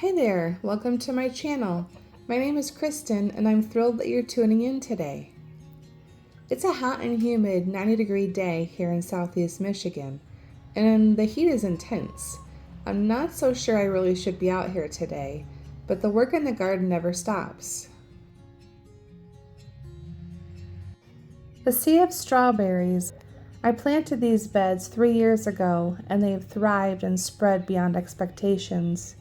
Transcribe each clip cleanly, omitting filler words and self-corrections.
Hi there, welcome to my channel. My name is Kristin and I'm thrilled that you're tuning in today. It's a hot and humid 90-degree day here in southeast Michigan, and the heat is intense. I'm not so sure I really should be out here today, but the work in the garden never stops. The sea of strawberries. I planted these beds 3 years ago and they've thrived and spread beyond expectations.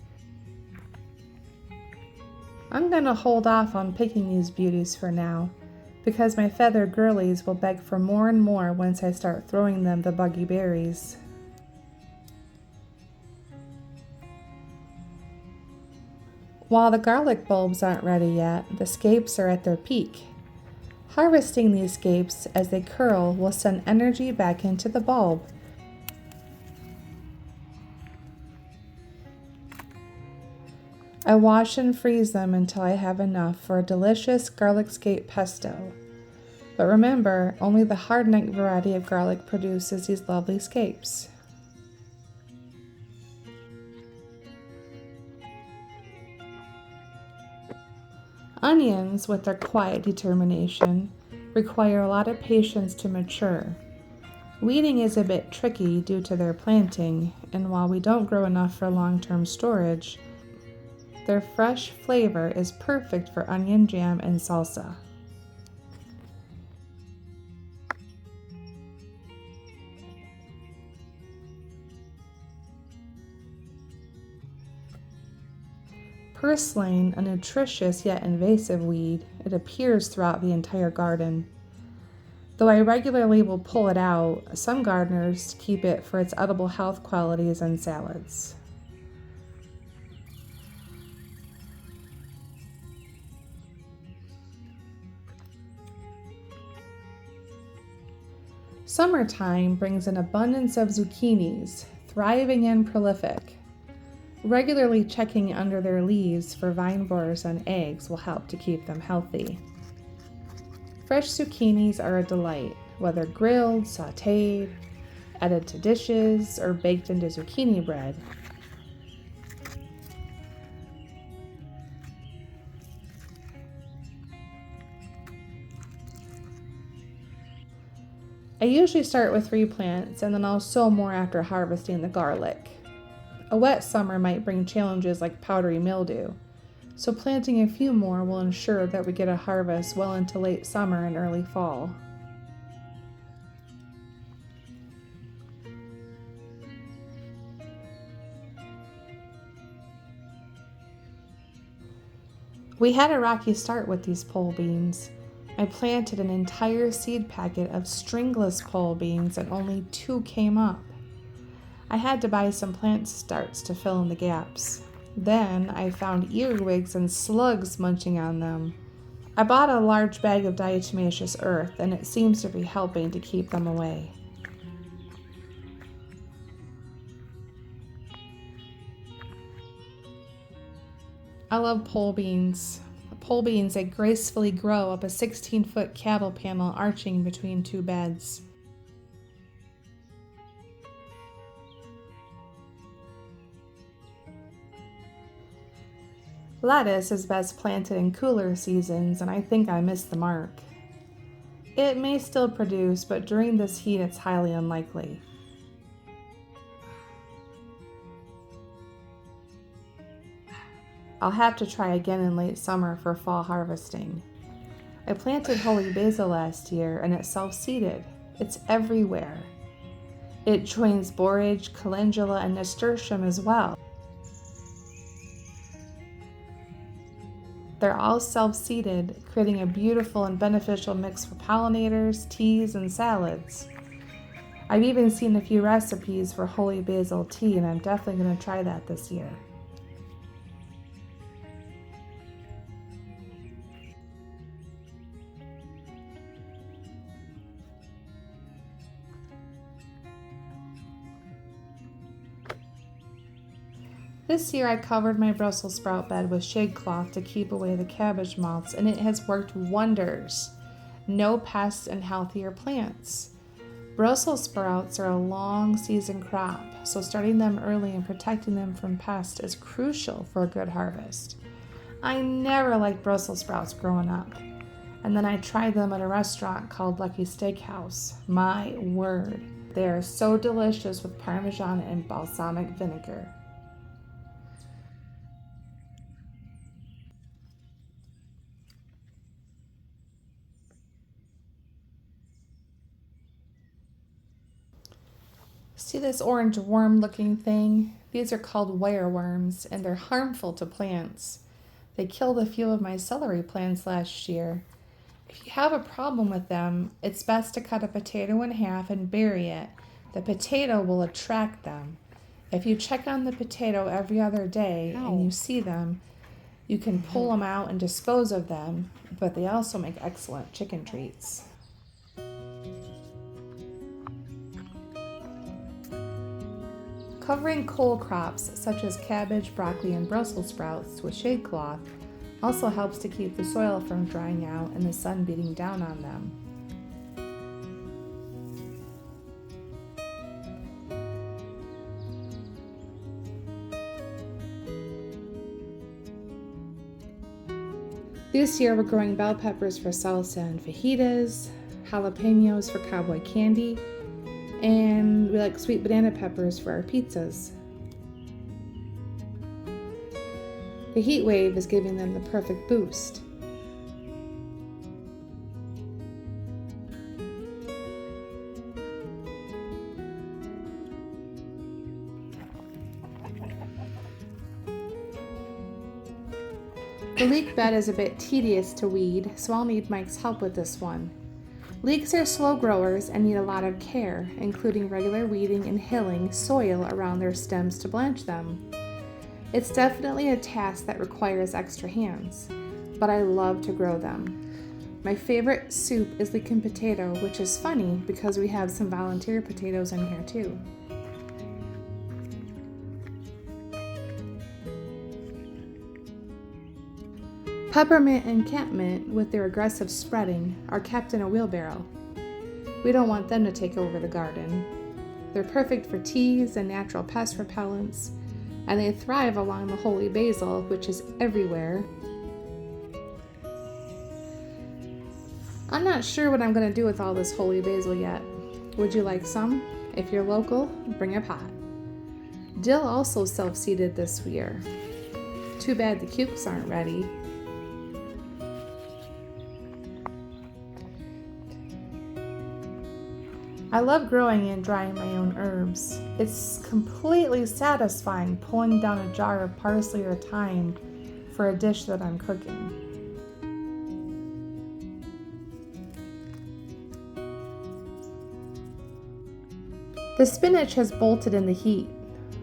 I'm going to hold off on picking these beauties for now, because my feathered girlies will beg for more and more once I start throwing them the buggy berries. While the garlic bulbs aren't ready yet, the scapes are at their peak. Harvesting these scapes as they curl will send energy back into the bulb. I wash and freeze them until I have enough for a delicious garlic scape pesto. But remember, only the hard-necked variety of garlic produces these lovely scapes. Onions, with their quiet determination, require a lot of patience to mature. Weeding is a bit tricky due to their planting, and while we don't grow enough for long-term storage, their fresh flavor is perfect for onion jam and salsa. Purslane, a nutritious yet invasive weed, it appears throughout the entire garden. Though I regularly will pull it out, some gardeners keep it for its edible health qualities in salads. Summertime brings an abundance of zucchinis, thriving and prolific. Regularly checking under their leaves for vine borers and eggs will help to keep them healthy. Fresh zucchinis are a delight, whether grilled, sautéed, added to dishes, or baked into zucchini bread. I usually start with 3 plants and then I'll sow more after harvesting the garlic. A wet summer might bring challenges like powdery mildew, so planting a few more will ensure that we get a harvest well into late summer and early fall. We had a rocky start with these pole beans. I planted an entire seed packet of stringless pole beans and only 2 came up. I had to buy some plant starts to fill in the gaps. Then I found earwigs and slugs munching on them. I bought a large bag of diatomaceous earth and it seems to be helping to keep them away. I love pole beans. Pole beans that gracefully grow up a 16-foot cattle panel arching between 2 beds. Lettuce is best planted in cooler seasons, and I think I missed the mark. It may still produce, but during this heat it's highly unlikely. I'll have to try again in late summer for fall harvesting. I planted holy basil last year and it's self-seeded. It's everywhere. It joins borage, calendula, and nasturtium as well. They're all self-seeded, creating a beautiful and beneficial mix for pollinators, teas, and salads. I've even seen a few recipes for holy basil tea, and I'm definitely going to try that this year. This year I covered my Brussels sprout bed with shade cloth to keep away the cabbage moths, and it has worked wonders. No pests and healthier plants. Brussels sprouts are a long season crop, so starting them early and protecting them from pests is crucial for a good harvest. I never liked Brussels sprouts growing up, and then I tried them at a restaurant called Lucky Steakhouse. My word, they are so delicious with Parmesan and balsamic vinegar. See this orange worm looking thing? These are called wireworms, and they're harmful to plants. They killed a few of my celery plants last year. If you have a problem with them, it's best to cut a potato in half and bury it. The potato will attract them. If you check on the potato every other day and you see them, you can pull them out and dispose of them, but they also make excellent chicken treats. Covering cole crops such as cabbage, broccoli, and Brussels sprouts with shade cloth also helps to keep the soil from drying out and the sun beating down on them. This year we're growing bell peppers for salsa and fajitas, jalapenos for cowboy candy, and we like sweet banana peppers for our pizzas. The heat wave is giving them the perfect boost. The leek bed is a bit tedious to weed, so I'll need Mike's help with this one. Leeks are slow growers and need a lot of care, including regular weeding and hilling soil around their stems to blanch them. It's definitely a task that requires extra hands, but I love to grow them. My favorite soup is leek and potato, which is funny because we have some volunteer potatoes in here too. Peppermint and catmint, with their aggressive spreading, are kept in a wheelbarrow. We don't want them to take over the garden. They're perfect for teas and natural pest repellents, and they thrive along the holy basil, which is everywhere. I'm not sure what I'm going to do with all this holy basil yet. Would you like some? If you're local, bring a pot. Dill also self-seeded this year. Too bad the cukes aren't ready. I love growing and drying my own herbs. It's completely satisfying pulling down a jar of parsley or thyme for a dish that I'm cooking. The spinach has bolted in the heat.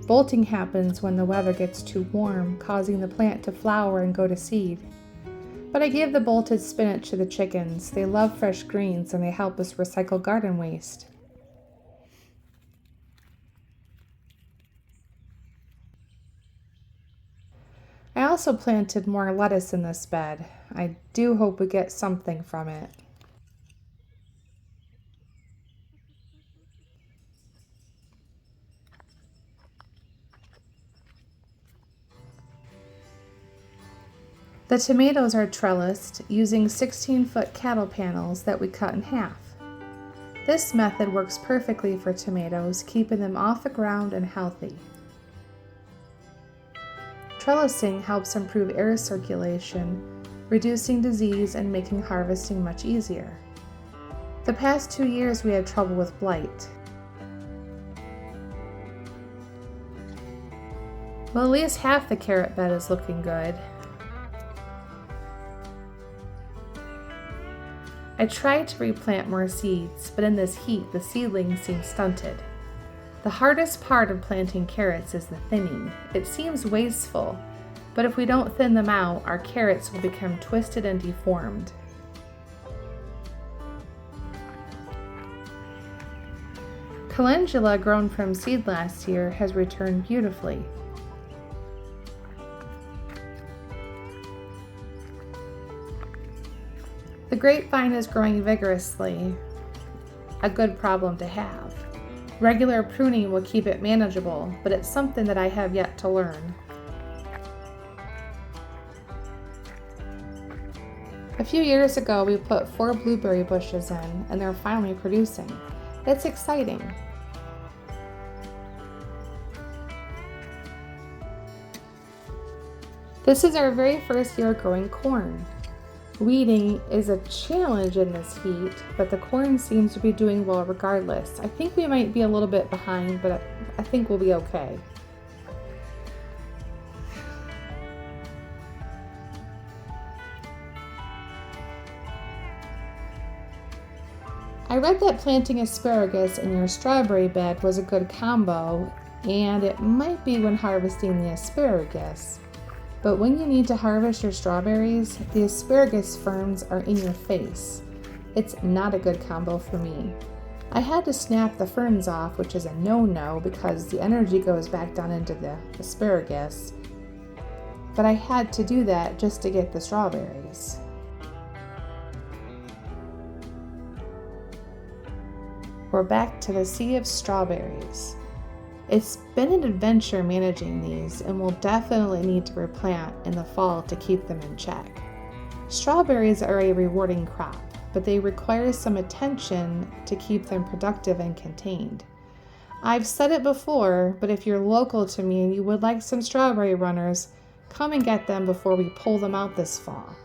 Bolting happens when the weather gets too warm, causing the plant to flower and go to seed. But I gave the bolted spinach to the chickens. They love fresh greens and they help us recycle garden waste. I also planted more lettuce in this bed. I do hope we get something from it. The tomatoes are trellised using 16-foot cattle panels that we cut in half. This method works perfectly for tomatoes, keeping them off the ground and healthy. Trellising helps improve air circulation, reducing disease and making harvesting much easier. The past 2 years we had trouble with blight. Well, at least half the carrot bed is looking good. I tried to replant more seeds, but in this heat the seedlings seem stunted. The hardest part of planting carrots is the thinning. It seems wasteful, but if we don't thin them out, our carrots will become twisted and deformed. Calendula, grown from seed last year, has returned beautifully. The grapevine is growing vigorously. a good problem to have. Regular pruning will keep it manageable, but it's something that I have yet to learn. A few years ago, we put 4 blueberry bushes in, and they're finally producing. It's exciting. This is our very first year growing corn. Weeding is a challenge in this heat, but the corn seems to be doing well regardless. I think we might be a little bit behind, but I think we'll be okay. I read that planting asparagus in your strawberry bed was a good combo, and it might be when harvesting the asparagus. But when you need to harvest your strawberries, the asparagus ferns are in your face. It's not a good combo for me. I had to snap the ferns off, which is a no-no because the energy goes back down into the asparagus. But I had to do that just to get the strawberries. We're back to the sea of strawberries. It's been an adventure managing these, and we'll definitely need to replant in the fall to keep them in check. Strawberries are a rewarding crop, but they require some attention to keep them productive and contained. I've said it before, but if you're local to me and you would like some strawberry runners, come and get them before we pull them out this fall.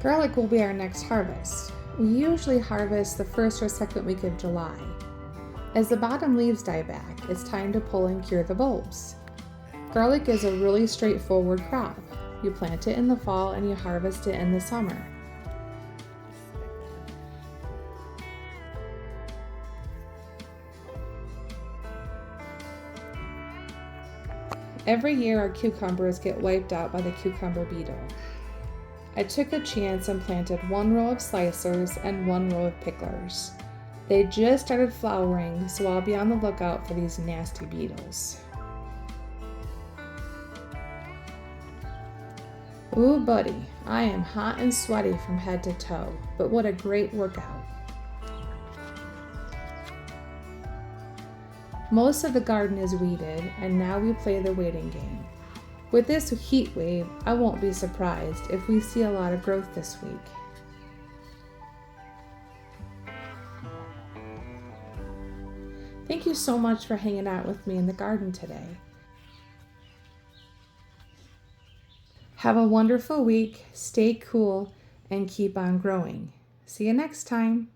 Garlic will be our next harvest. We usually harvest the first or second week of July. As the bottom leaves die back, it's time to pull and cure the bulbs. Garlic is a really straightforward crop. You plant it in the fall and you harvest it in the summer. Every year our cucumbers get wiped out by the cucumber beetle. I took a chance and planted 1 row of slicers and 1 row of picklers. They just started flowering, so I'll be on the lookout for these nasty beetles. Ooh buddy, I am hot and sweaty from head to toe, but what a great workout. Most of the garden is weeded, and now we play the waiting game. With this heat wave, I won't be surprised if we see a lot of growth this week. Thank you so much for hanging out with me in the garden today. Have a wonderful week, stay cool, and keep on growing. See you next time.